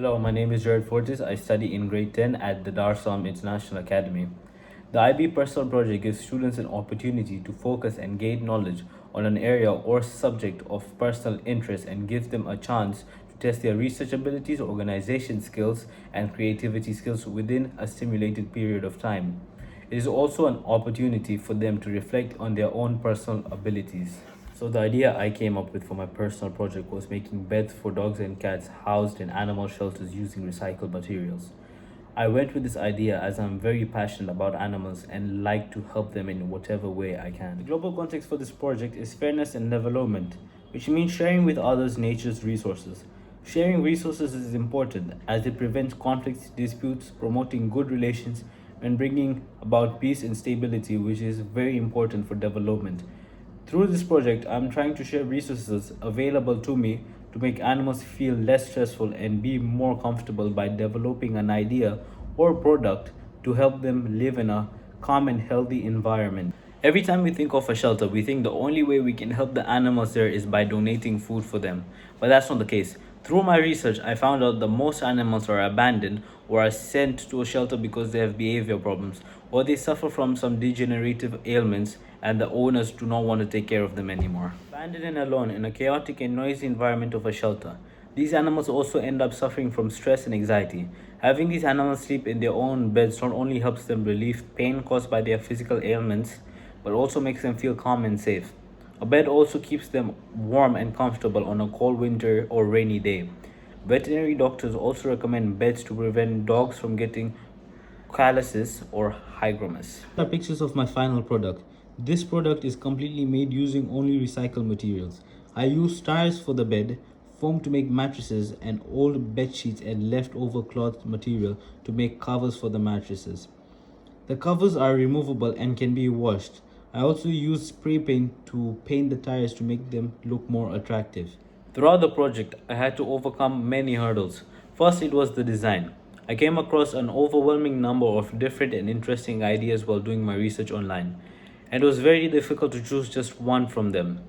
Hello, my name is Jared Fortis. I study in grade 10 at the Salaam International Academy. The IB Personal Project gives students an opportunity to focus and gain knowledge on an area or subject of personal interest and gives them a chance to test their research abilities, organization skills, and creativity skills within a simulated period of time. It is also an opportunity for them to reflect on their own personal abilities. So the idea I came up with for my personal project was making beds for dogs and cats housed in animal shelters using recycled materials. I went with this idea as I'm very passionate about animals and like to help them in whatever way I can. The global context for this project is fairness and development, which means sharing with others nature's resources. Sharing resources is important as it prevents conflicts, disputes, promoting good relations, and bringing about peace and stability, which is very important for development. Through this project, I'm trying to share resources available to me to make animals feel less stressful and be more comfortable by developing an idea or product to help them live in a calm and healthy environment. Every time we think of a shelter, we think the only way we can help the animals there is by donating food for them. But that's not the case. Through my research, I found out that most animals are abandoned or are sent to a shelter because they have behavior problems or they suffer from some degenerative ailments and the owners do not want to take care of them anymore. Abandoned and alone in a chaotic and noisy environment of a shelter. These animals also end up suffering from stress and anxiety. Having these animals sleep in their own beds not only helps them relieve pain caused by their physical ailments, but also makes them feel calm and safe. A bed also keeps them warm and comfortable on a cold winter or rainy day. Veterinary doctors also recommend beds to prevent dogs from getting calluses or hygromas. Are pictures of my final product. This product is completely made using only recycled materials. I use tires for the bed, foam to make mattresses, and old bed sheets and leftover cloth material to make covers for the mattresses. The covers are removable and can be washed. I also use spray paint to paint the tires to make them look more attractive. Throughout the project, I had to overcome many hurdles. First, it was the design. I came across an overwhelming number of different and interesting ideas while doing my research online, and it was very difficult to choose just one from them.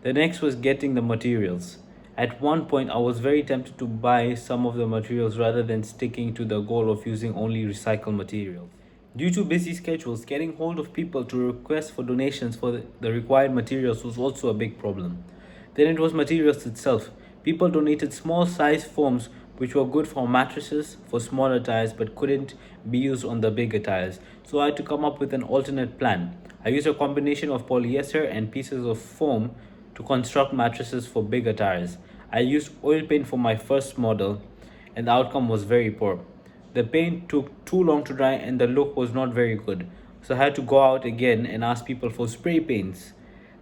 The next was getting the materials. At one point, I was very tempted to buy some of the materials rather than sticking to the goal of using only recycled materials. Due to busy schedules, getting hold of people to request for donations for the required materials was also a big problem. Then it was materials itself. People donated small size foams which were good for mattresses for smaller tires but couldn't be used on the bigger tires. So I had to come up with an alternate plan. I used a combination of polyester and pieces of foam to construct mattresses for bigger tires. I used oil paint for my first model and the outcome was very poor. The paint took too long to dry and the look was not very good. So I had to go out again and ask people for spray paints.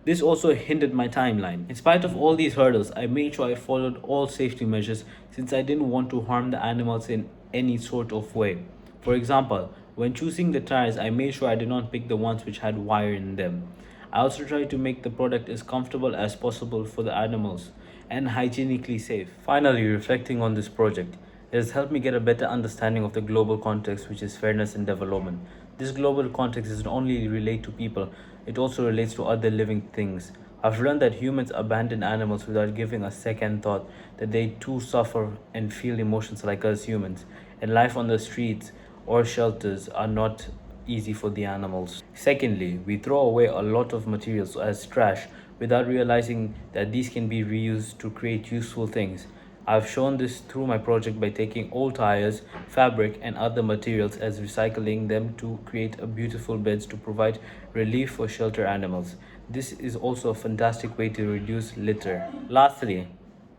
This also hindered my timeline. In spite of all these hurdles, I made sure I followed all safety measures since I didn't want to harm the animals in any sort of way. For example, when choosing the tires, I made sure I did not pick the ones which had wire in them. I also tried to make the product as comfortable as possible for the animals and hygienically safe. Finally, reflecting on this project, it has helped me get a better understanding of the global context, which is fairness and development. This global context does not only relate to people, it also relates to other living things. I've learned that humans abandon animals without giving a second thought, that they too suffer and feel emotions like us humans, and life on the streets or shelters are not easy for the animals. Secondly, we throw away a lot of materials as trash without realizing that these can be reused to create useful things. I've shown this through my project by taking old tires, fabric, and other materials as recycling them to create a beautiful beds to provide relief for shelter animals. This is also a fantastic way to reduce litter. Lastly,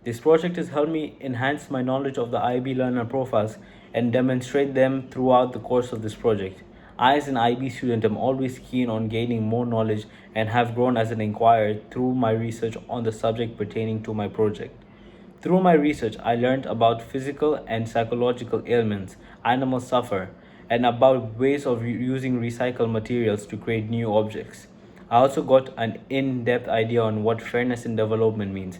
this project has helped me enhance my knowledge of the IB learner profiles and demonstrate them throughout the course of this project. I, as an IB student, am always keen on gaining more knowledge and have grown as an inquirer through my research on the subject pertaining to my project. Through my research, I learned about physical and psychological ailments animals suffer and about ways of using recycled materials to create new objects. I also got an in depth idea on what fairness in development means.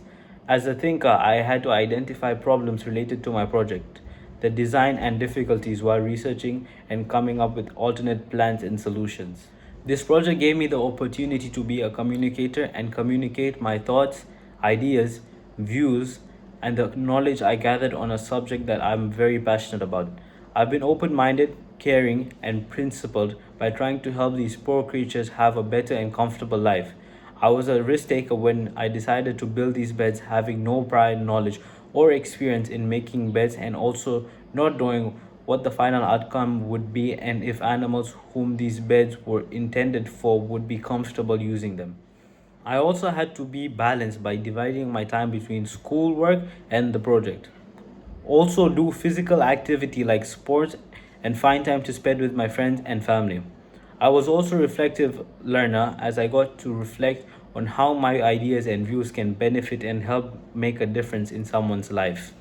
As a thinker, I had to identify problems related to my project, the design and difficulties while researching and coming up with alternate plans and solutions. This project gave me the opportunity to be a communicator and communicate my thoughts, ideas, views, and the knowledge I gathered on a subject that I'm very passionate about. I've been open minded, caring, and principled by trying to help these poor creatures have a better and comfortable life. I was a risk taker when I decided to build these beds, having no prior knowledge or experience in making beds, and also not knowing what the final outcome would be and if animals whom these beds were intended for would be comfortable using them. I also had to be balanced by dividing my time between schoolwork and the project. Also, do physical activity like sports and find time to spend with my friends and family. I was also a reflective learner as I got to reflect on how my ideas and views can benefit and help make a difference in someone's life.